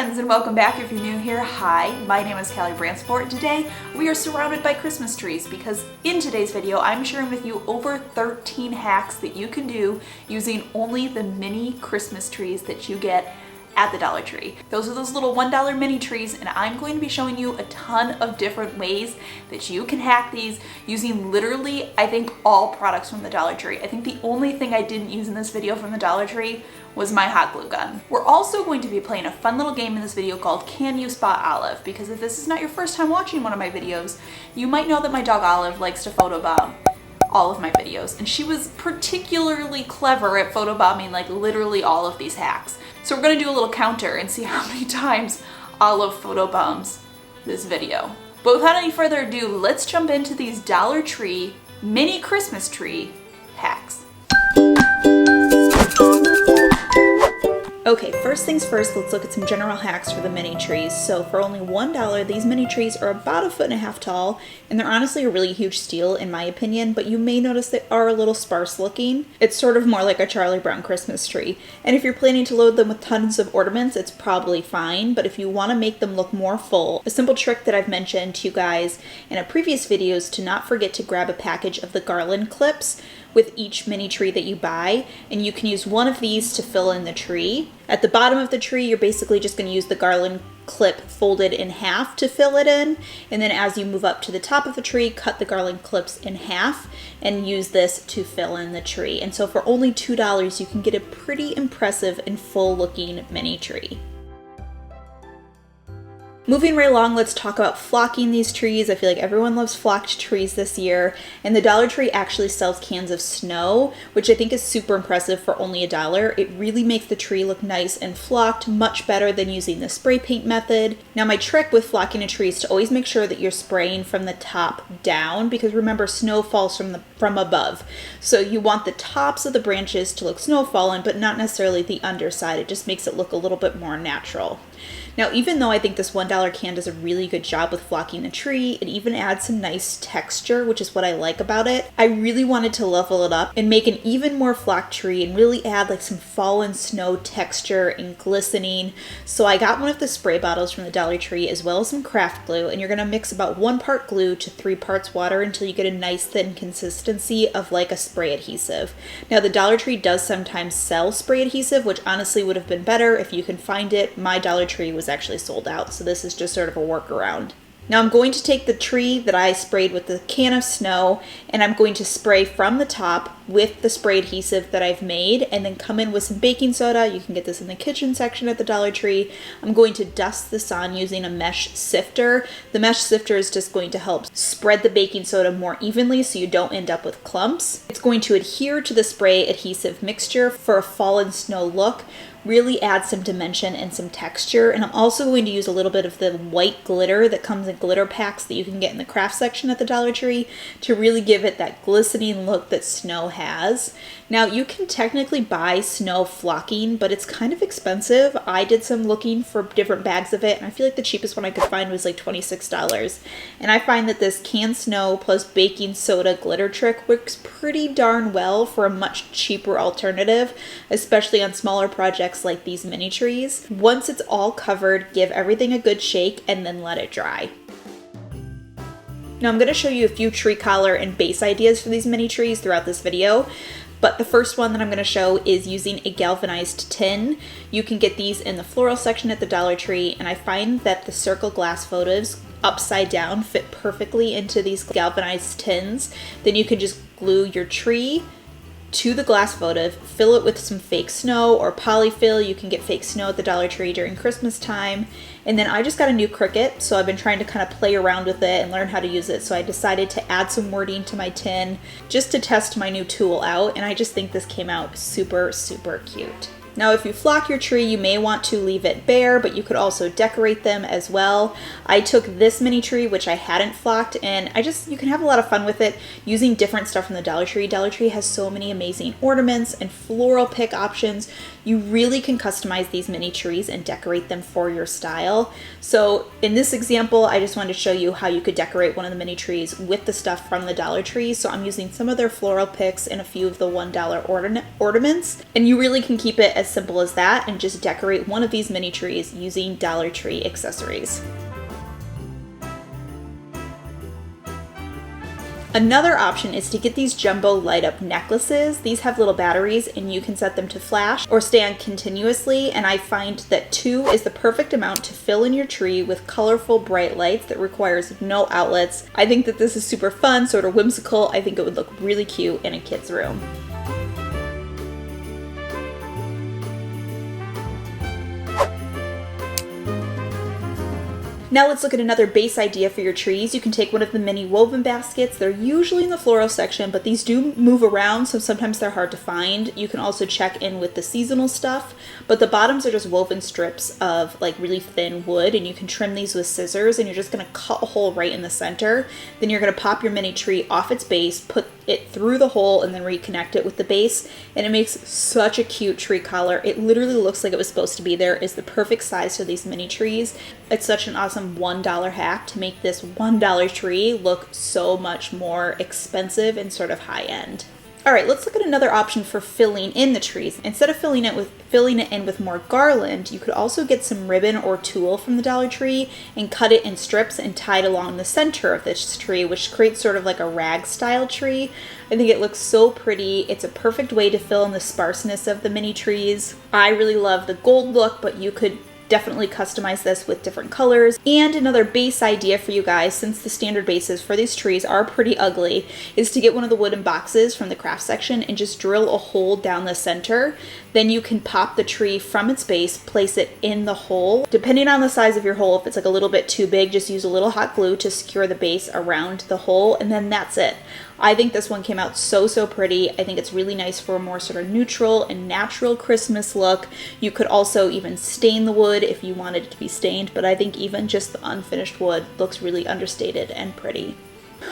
friends, and welcome back if you're new here. Hi, my name is Callie Bransport, and today we are surrounded by Christmas trees because in today's video I'm sharing with you over 13 hacks that you can do using only the mini Christmas trees that you get at the Dollar Tree. Those are those little $1 mini trees, and I'm going to be showing you a ton of different ways that you can hack these using literally, I think, all products from the Dollar Tree. I think the only thing I didn't use in this video from the Dollar Tree was my hot glue gun. We're also going to be playing a fun little game in this video called Can You Spot Olive? Because if this is not your first time watching one of my videos, you might know that my dog Olive likes to photobomb all of my videos, and she was particularly clever at photobombing like literally all of these hacks. So we're gonna do a little counter and see how many times Olive photobombs this video. But without any further ado, let's jump into these Dollar Tree mini Christmas tree hacks. Okay, first things first, let's look at some general hacks for the mini trees. So for only $1, these mini trees are about 1.5 feet tall, and they're honestly a really huge steal in my opinion, but you may notice they are a little sparse looking. It's sort of more like a Charlie Brown Christmas tree. And if you're planning to load them with tons of ornaments, it's probably fine, but if you want to make them look more full, a simple trick that I've mentioned to you guys in a previous video is to not forget to grab a package of the garland clips with each mini tree that you buy, and you can use one of these to fill in the tree. At the bottom of the tree, you're basically just going to use the garland clip folded in half to fill it in, and then as you move up to the top of the tree, cut the garland clips in half and use this to fill in the tree. And so for only $2, you can get a pretty impressive and full looking mini tree. Moving right along, let's talk about flocking these trees. I feel like everyone loves flocked trees this year, and the Dollar Tree actually sells cans of snow, which I think is super impressive for only $1. It really makes the tree look nice and flocked, much better than using the spray paint method. Now, my trick with flocking a tree is to always make sure that you're spraying from the top down, because remember, snow falls from above. So you want the tops of the branches to look snow fallen, but not necessarily the underside. It just makes it look a little bit more natural. Now, even though I think this $1 can does a really good job with flocking a tree, it even adds some nice texture, which is what I like about it. I really wanted to level it up and make an even more flocked tree and really add like some fallen snow texture and glistening. So I got one of the spray bottles from the Dollar Tree as well as some craft glue, and you're gonna mix about 1 part glue to 3 parts water until you get a nice thin consistency of like a spray adhesive. Now, the Dollar Tree does sometimes sell spray adhesive, which honestly would have been better if you can find it. My Dollar Tree was actually sold out, so this is just sort of a workaround. Now I'm going to take the tree that I sprayed with the can of snow, and I'm going to spray from the top with the spray adhesive that I've made, and then come in with some baking soda. You can get this in the kitchen section at the Dollar Tree. I'm going to dust this on using a mesh sifter. The mesh sifter is just going to help spread the baking soda more evenly so you don't end up with clumps. It's going to adhere to the spray adhesive mixture for a fallen snow look, really add some dimension and some texture. And I'm also going to use a little bit of the white glitter that comes in glitter packs that you can get in the craft section at the Dollar Tree to really give it that glistening look that snow has. Now, you can technically buy snow flocking, but it's kind of expensive. I did some looking for different bags of it, and I feel like the cheapest one I could find was like $26. And I find that this canned snow plus baking soda glitter trick works pretty darn well for a much cheaper alternative, especially on smaller projects like these mini trees. Once it's all covered, give everything a good shake and then let it dry. Now I'm going to show you a few tree collar and base ideas for these mini trees throughout this video. But the first one that I'm going to show is using a galvanized tin. You can get these in the floral section at the Dollar Tree, and I find that the circle glass photos upside down fit perfectly into these galvanized tins. Then you can just glue your tree to the glass votive, fill it with some fake snow or polyfill. You can get fake snow at the Dollar Tree during Christmas time. And then I just got a new Cricut, so I've been trying to kind of play around with it and learn how to use it. So I decided to add some wording to my tin just to test my new tool out, and I just think this came out super, super cute. Now, if you flock your tree, you may want to leave it bare, but you could also decorate them as well. I took this mini tree, which I hadn't flocked, and you can have a lot of fun with it using different stuff from the Dollar Tree. Dollar Tree has so many amazing ornaments and floral pick options. You really can customize these mini trees and decorate them for your style. So in this example, I just wanted to show you how you could decorate one of the mini trees with the stuff from the Dollar Tree. So I'm using some of their floral picks and a few of the $1 ornaments, and you really can keep it as as simple as that and just decorate one of these mini trees using Dollar Tree accessories. Another option is to get these jumbo light up necklaces. These have little batteries and you can set them to flash or stay on continuously, and I find that 2 is the perfect amount to fill in your tree with colorful bright lights that requires no outlets. I think that this is super fun, sort of whimsical. I think it would look really cute in a kid's room. Now let's look at another base idea for your trees. You can take one of the mini woven baskets. They're usually in the floral section, but these do move around, so sometimes they're hard to find. You can also check in with the seasonal stuff, but the bottoms are just woven strips of like really thin wood, and you can trim these with scissors, and you're just gonna cut a hole right in the center. Then you're gonna pop your mini tree off its base, put it through the hole, and then reconnect it with the base, and it makes such a cute tree collar. It literally looks like it was supposed to be there. It's the perfect size for these mini trees. It's such an awesome $1 hack to make this $1 tree look so much more expensive and sort of high end. All right, let's look at another option for filling in the trees. Instead of filling it in with more garland, you could also get some ribbon or tulle from the Dollar Tree and cut it in strips and tie it along the center of this tree, which creates sort of like a rag style tree. I think it looks so pretty. It's a perfect way to fill in the sparseness of the mini trees. I really love the gold look, but you could definitely customize this with different colors. And another base idea for you guys, since the standard bases for these trees are pretty ugly, is to get one of the wooden boxes from the craft section and just drill a hole down the center. Then you can pop the tree from its base, place it in the hole. Depending on the size of your hole, if it's like a little bit too big, just use a little hot glue to secure the base around the hole, and then that's it. I think this one came out so pretty. I think it's really nice for a more sort of neutral and natural Christmas look. You could also even stain the wood if you wanted it to be stained, but I think even just the unfinished wood looks really understated and pretty.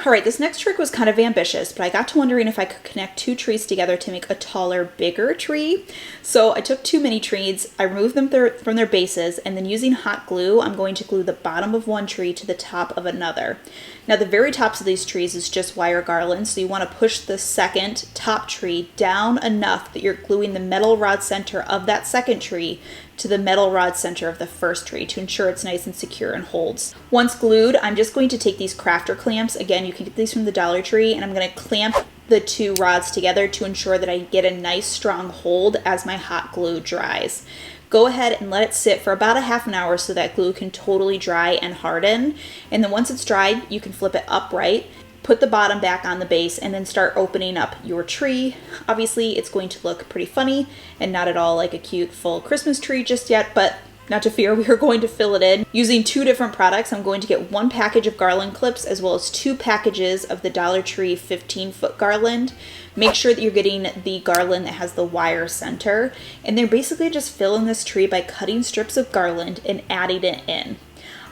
All right, this next trick was kind of ambitious, but I got to wondering if I could connect 2 trees together to make a taller, bigger tree. So I took 2 mini trees, I removed them from their bases, and then using hot glue, I'm going to glue the bottom of one tree to the top of another. Now the very tops of these trees is just wire garland, so you want to push the second top tree down enough that you're gluing the metal rod center of that second tree to the metal rod center of the first tree to ensure it's nice and secure and holds. Once glued, I'm just going to take these crafter clamps. Again, you can get these from the Dollar Tree, and I'm going to clamp the 2 rods together to ensure that I get a nice strong hold as my hot glue dries. Go ahead and let it sit for about a half an hour so that glue can totally dry and harden. And then once it's dried, you can flip it upright, put the bottom back on the base, and then start opening up your tree. Obviously, it's going to look pretty funny and not at all like a cute full Christmas tree just yet, but not to fear, we are going to fill it in. Using 2 different products, I'm going to get 1 package of garland clips as well as 2 packages of the Dollar Tree 15-foot garland. Make sure that you're getting the garland that has the wire center, and they're basically just filling this tree by cutting strips of garland and adding it in.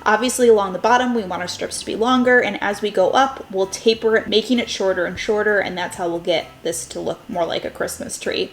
Obviously, along the bottom, we want our strips to be longer, and as we go up, we'll taper it, making it shorter and shorter, and that's how we'll get this to look more like a Christmas tree.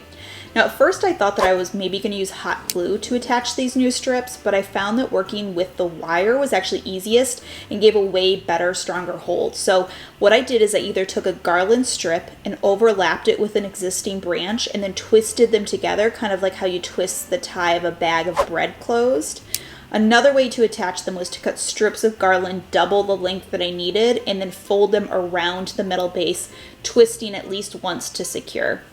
Now, at first I thought that I was maybe going to use hot glue to attach these new strips, but I found that working with the wire was actually easiest and gave a way better, stronger hold. So what I did is I either took a garland strip and overlapped it with an existing branch and then twisted them together, kind of like how you twist the tie of a bag of bread closed. Another way to attach them was to cut strips of garland double the length that I needed and then fold them around the metal base, twisting at least once to secure.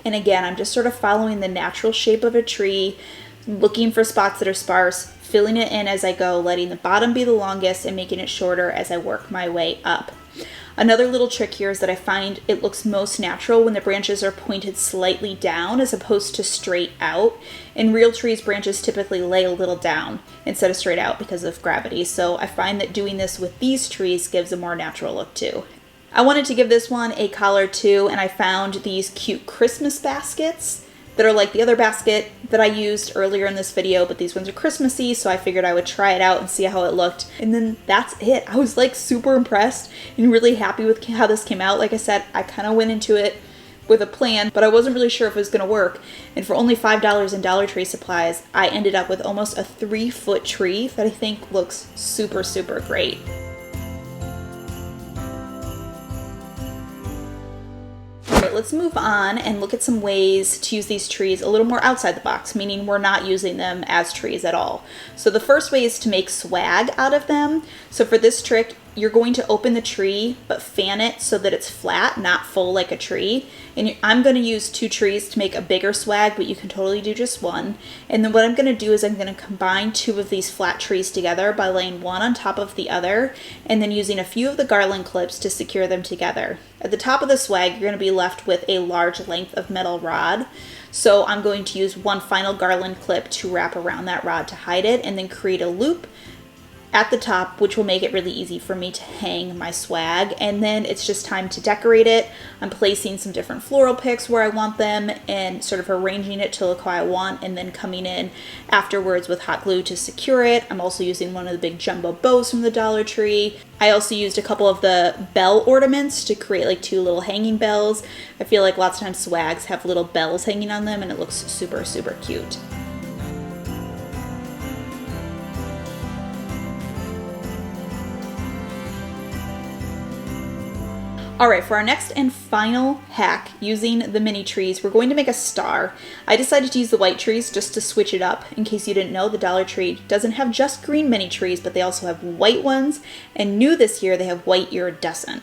And again, I'm just sort of following the natural shape of a tree, looking for spots that are sparse, filling it in as I go, letting the bottom be the longest and making it shorter as I work my way up. Another little trick here is that I find it looks most natural when the branches are pointed slightly down as opposed to straight out. In real trees, branches typically lay a little down instead of straight out because of gravity. So I find that doing this with these trees gives a more natural look too. I wanted to give this one a collar too, and I found these cute Christmas baskets that are like the other basket that I used earlier in this video, but these ones are Christmassy, so I figured I would try it out and see how it looked. And then that's it. I was like super impressed and really happy with how this came out. Like I said, I kind of went into it with a plan, but I wasn't really sure if it was going to work. And for only $5 in Dollar Tree supplies, I ended up with almost a 3-foot tree that I think looks super, super great. Let's let's move on and look at some ways to use these trees a little more outside the box, meaning we're not using them as trees at all. So the first way is to make swag out of them. So for this trick, you're going to open the tree, but fan it so that it's flat, not full like a tree. And I'm going to use 2 trees to make a bigger swag, but you can totally do just 1. And then what I'm going to do is I'm going to combine 2 of these flat trees together by laying one on top of the other, and then using a few of the garland clips to secure them together. At the top of the swag, you're going to be left with a large length of metal rod. So I'm going to use one final garland clip to wrap around that rod to hide it, and then create a loop at the top, which will make it really easy for me to hang my swag. And then it's just time to decorate it. I'm placing some different floral picks where I want them and sort of arranging it to look how I want, and then coming in afterwards with hot glue to secure it. I'm also using one of the big jumbo bows from the Dollar Tree. I also used a couple of the bell ornaments to create like 2 little hanging bells. I feel like lots of times swags have little bells hanging on them and it looks super, super cute. All right, for our next and final hack using the mini trees, we're going to make a star. I decided to use the white trees just to switch it up. In case you didn't know, the Dollar Tree doesn't have just green mini trees, but they also have white ones, and new this year, they have white iridescent.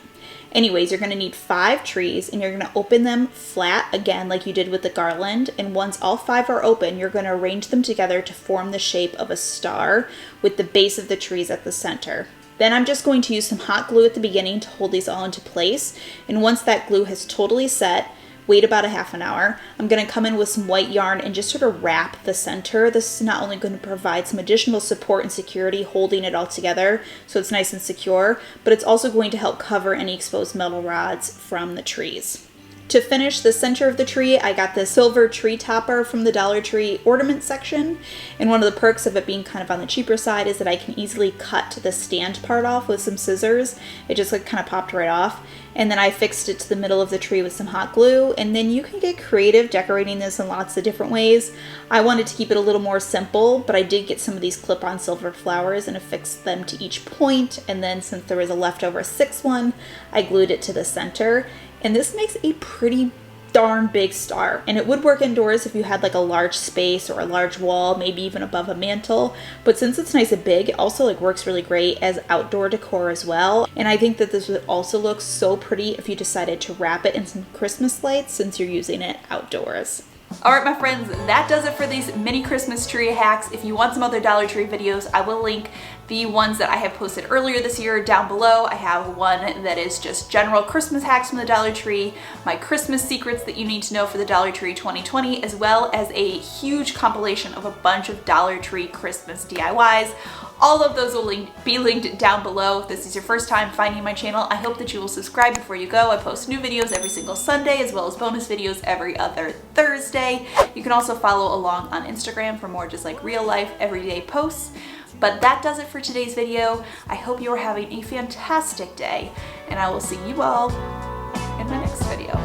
Anyways, you're gonna need 5 trees, and you're gonna open them flat, again, like you did with the garland, and once all 5 are open, you're gonna arrange them together to form the shape of a star with the base of the trees at the center. Then I'm just going to use some hot glue at the beginning to hold these all into place. And once that glue has totally set, wait about a half an hour. I'm going to come in with some white yarn and just sort of wrap the center. This is not only going to provide some additional support and security holding it all together so it's nice and secure, but it's also going to help cover any exposed metal rods from the trees. To finish the center of the tree, I got this silver tree topper from the Dollar Tree ornament section. And one of the perks of it being kind of on the cheaper side is that I can easily cut the stand part off with some scissors. It just like kind of popped right off. And then I fixed it to the middle of the tree with some hot glue. And then you can get creative decorating this in lots of different ways. I wanted to keep it a little more simple, but I did get some of these clip-on silver flowers and affixed them to each point. And then since there was a leftover 6th one, I glued it to the center. And this makes a pretty darn big star. And it would work indoors if you had like a large space or a large wall, maybe even above a mantle. But since it's nice and big, it also like works really great as outdoor decor as well. And I think that this would also look so pretty if you decided to wrap it in some Christmas lights since you're using it outdoors. Alright my friends, that does it for these mini Christmas tree hacks. If you want some other Dollar Tree videos, I will link the ones that I have posted earlier this year down below. I have one that is just general Christmas hacks from the Dollar Tree, my Christmas secrets that you need to know for the Dollar Tree 2020, as well as a huge compilation of a bunch of Dollar Tree Christmas DIYs. All of those will be linked down below. If this is your first time finding my channel, I hope that you will subscribe before you go. I post new videos every single Sunday, as well as bonus videos every other Thursday. You can also follow along on Instagram for more just like real life, everyday posts. But that does it for today's video. I hope you are having a fantastic day, and I will see you all in my next video.